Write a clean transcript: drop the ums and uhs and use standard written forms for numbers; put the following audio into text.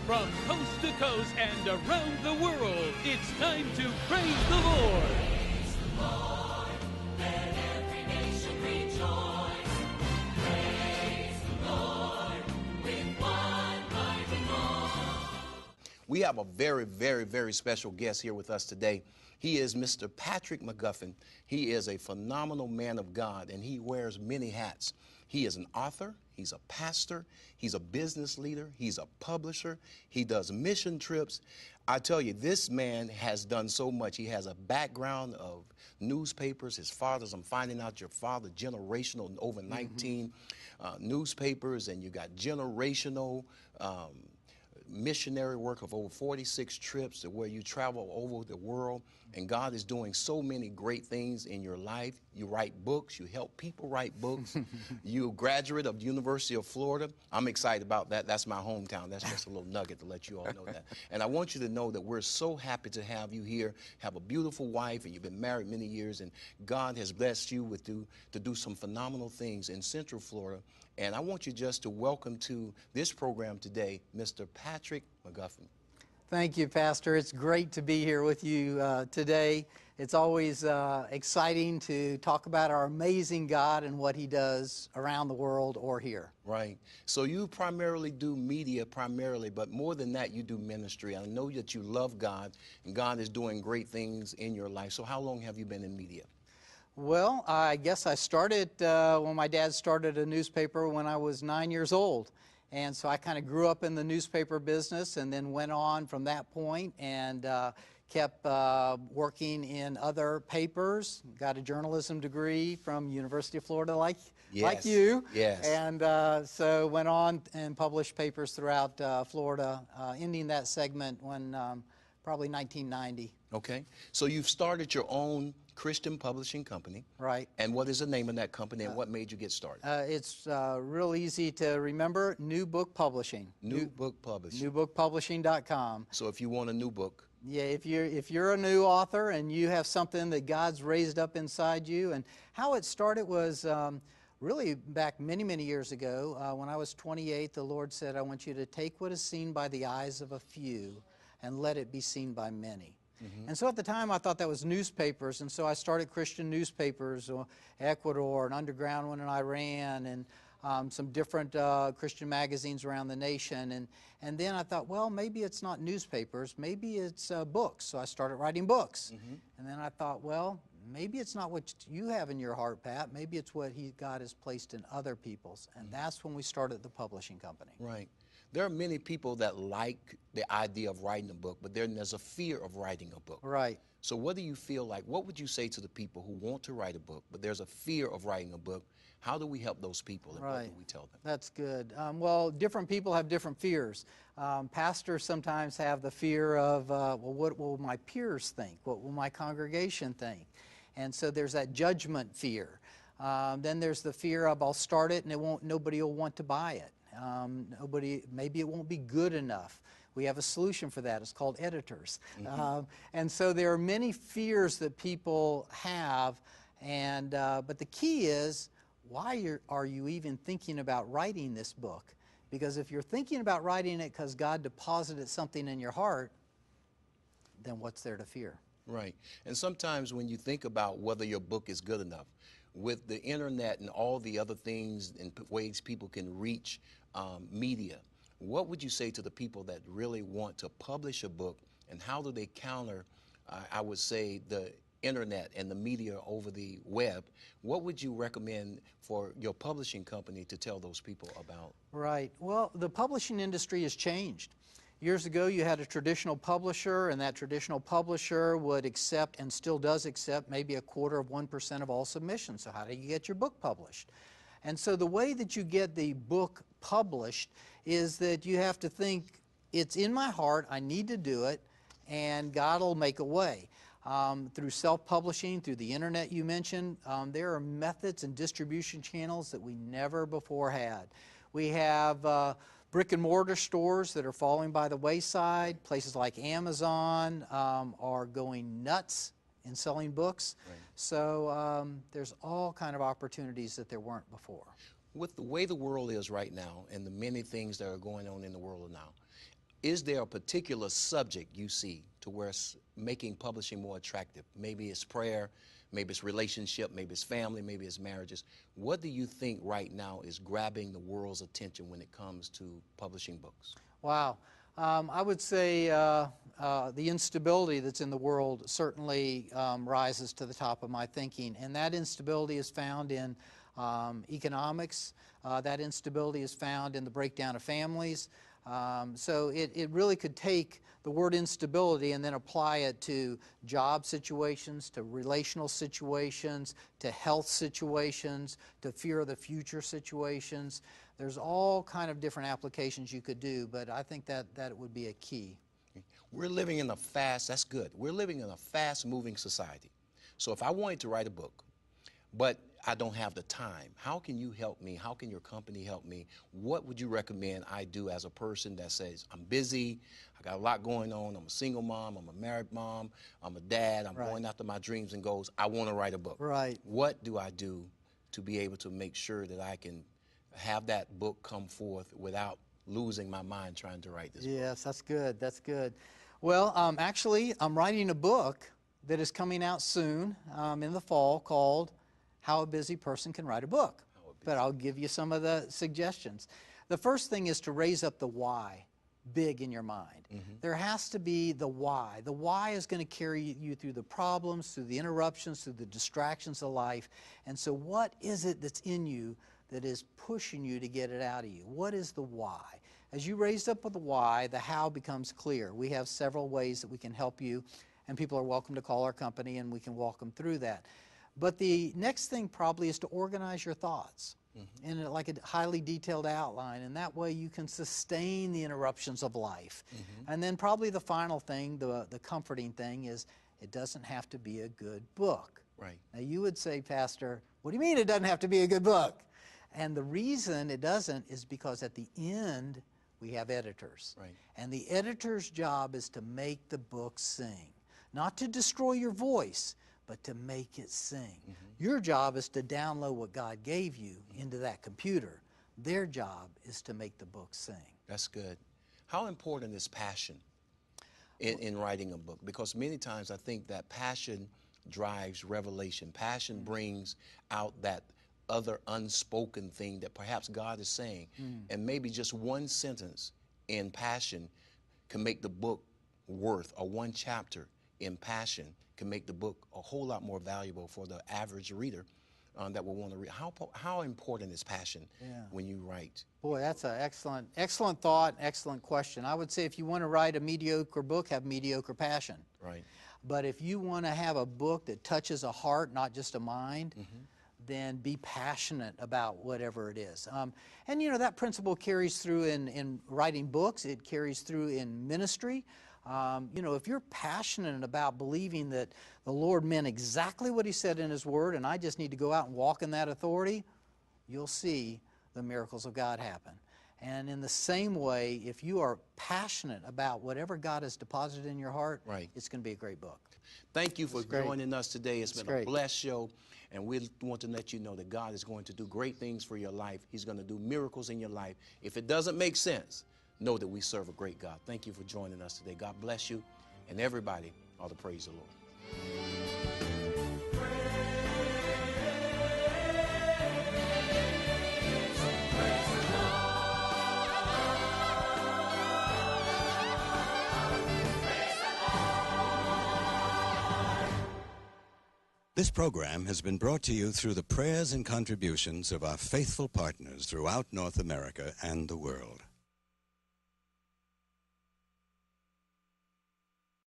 From coast to coast and around the world, it's time to praise the Lord. Praise the Lord, let every nation rejoice. Praise the Lord with one might and all. We have a very, very, very special guest here with us today. He is Mr. Patrick McGuffin. He is a phenomenal man of God, and he wears many hats. He is an author, he's a pastor, he's a business leader, he's a publisher, he does mission trips. I tell you, this man has done so much. He has a background of newspapers. His father's, I'm finding out your father, generational, over 19 newspapers, and you got generational missionary work of over 46 trips to where you travel over the world, and God is doing so many great things in your life. You write books, you help people write books. You're a graduate of the University of Florida. I'm excited about that. That's my hometown. That's just a little nugget to let you all know that. And I want you to know that we're so happy to have you here, have a beautiful wife, and you've been married many years, and God has blessed you with to do some phenomenal things in Central Florida. And I want you just to welcome to this program today, Mr. Patrick McGuffin. Thank you, Pastor. It's great to be here with you today. It's always exciting to talk about our amazing God and what He does around the world or here. Right. So you primarily do media primarily, but more than that, you do ministry. I know that you love God, and God is doing great things in your life. So how long have you been in media? Well, I guess I started when my dad started a newspaper when I was 9 years old. And so I kind of grew up in the newspaper business and then went on from that point and kept working in other papers. Got a journalism degree from University of Florida like you. Yes. And so went on and published papers throughout Florida, ending that segment when probably 1990. Okay. So you've started your own Christian publishing company. Right. And what is the name of that company, and what made you get started? It's real easy to remember, New Book Publishing. New Book Publishing. Newbookpublishing.com. So if you want a new book. Yeah, if you're a new author and you have something that God's raised up inside you, and how it started was really back many, many years ago. When I was 28, the Lord said, I want you to take what is seen by the eyes of a few and let it be seen by many. And so at the time I thought that was newspapers, and so I started Christian newspapers, Ecuador, an underground one in Iran, and some different Christian magazines around the nation. And then I thought, well, maybe it's not newspapers, maybe it's books. So I started writing books. And then I thought, well, maybe it's not what you have in your heart, Pat. Maybe it's what God has placed in other people's. And that's when we started the publishing company. Right. There are many people that like the idea of writing a book, but then there's a fear of writing a book. Right. So what do you feel like? What would you say to the people who want to write a book, but there's a fear of writing a book? How do we help those people, and what do we tell them? That's good. Well, different people have different fears. Pastors sometimes have the fear of, well, what will my peers think? What will my congregation think? And so there's that judgment fear. Then there's the fear of, I'll start it and nobody will want to buy it. Maybe it won't be good enough. We have a solution for that. It's called editors. And so there are many fears that people have, and but the key is, why are you even thinking about writing this book? Because if you're thinking about writing it because God deposited something in your heart, then what's there to fear? Right. And sometimes when you think about whether your book is good enough, with the internet and all the other things and ways people can reach media, what would you say to the people that really want to publish a book, and how do they counter, I would say, the internet and the media over the web? What would you recommend for your publishing company to tell those people about? Right. Well, the publishing industry has changed. Years ago, you had a traditional publisher, and that traditional publisher would accept, and still does accept, maybe 1/4% of all submissions. So how do you get your book published? And so the way that you get the book published is that you have to think, it's in my heart, I need to do it, and God will make a way. Through self-publishing, through the internet you mentioned, there are methods and distribution channels that we never before had. We have brick and mortar stores that are falling by the wayside. Places like Amazon are going nuts in selling books. Right. So there's all kind of opportunities that there weren't before. With the way the world is right now and the many things that are going on in the world now, Is there a particular subject you see to where it's making publishing more attractive? Maybe it's prayer, maybe it's relationship, maybe it's family, maybe it's marriages. What do you think right now is grabbing the world's attention when it comes to publishing books? Wow. I would say the instability that's in the world certainly rises to the top of my thinking, and that instability is found in economics. That instability is found in the breakdown of families. So it really could take the word instability and then apply it to job situations, to relational situations, to health situations, to fear of the future situations. There's all kind of different applications you could do, but I think that it would be a key. We're living in a that's good. We're living in a fast-moving society. So if I wanted to write a book, but I don't have the time, how can you help me? How can your company help me? What would you recommend I do as a person that says, I'm busy, I got a lot going on, I'm a single mom, I'm a married mom, I'm a dad, I'm going after my dreams and goals, I want to write a book. Right. What do I do to be able to make sure that I can have that book come forth without losing my mind trying to write this book? Yes, that's good. That's good. Well, actually, I'm writing a book that is coming out soon in the fall called How a Busy Person Can Write a Book. But I'll give you some of the suggestions. The first thing is to raise up the why big in your mind. There has to be the why. The why is going to carry you through the problems, through the interruptions, through the distractions of life. And so what is it that's in you that is pushing you to get it out of you? What is the why? As you raise up with the why, the how becomes clear. We have several ways that we can help you, and people are welcome to call our company and we can walk them through that. But the next thing probably is to organize your thoughts in like a highly detailed outline, and that way you can sustain the interruptions of life. And then probably the final thing, the comforting thing, is it doesn't have to be a good book. Right. Now you would say, Pastor, what do you mean it doesn't have to be a good book? And the reason it doesn't is because at the end we have editors. Right. And the editor's job is to make the book sing. Not to destroy your voice, but to make it sing. Your job is to download what God gave you into that computer. Their job is to make the book sing. That's good. How important is passion in writing a book? Because many times I think that passion drives revelation. Passion brings out that other unspoken thing that perhaps God is saying. And maybe just one sentence in passion can make the book worth, or one chapter in passion can make the book a whole lot more valuable for the average reader that will want to read. How important is passion when you write? Boy, that's an excellent thought, excellent question. I would say if you want to write a mediocre book, have mediocre passion. Right. But if you want to have a book that touches a heart, not just a mind, then be passionate about whatever it is. And you know, that principle carries through in writing books. It carries through in ministry. You know, if you're passionate about believing that the Lord meant exactly what He said in His Word, and I just need to go out and walk in that authority, you'll see the miracles of God happen. And in the same way, if you are passionate about whatever God has deposited in your heart, it's going to be a great book. Thank you for joining us today. It's been great. A blessed show, and we want to let you know that God is going to do great things for your life. He's going to do miracles in your life. If it doesn't make sense, know that we serve a great God. Thank you for joining us today. God bless you, and everybody ought to praise the Lord. This program has been brought to you through the prayers and contributions of our faithful partners throughout North America and the world.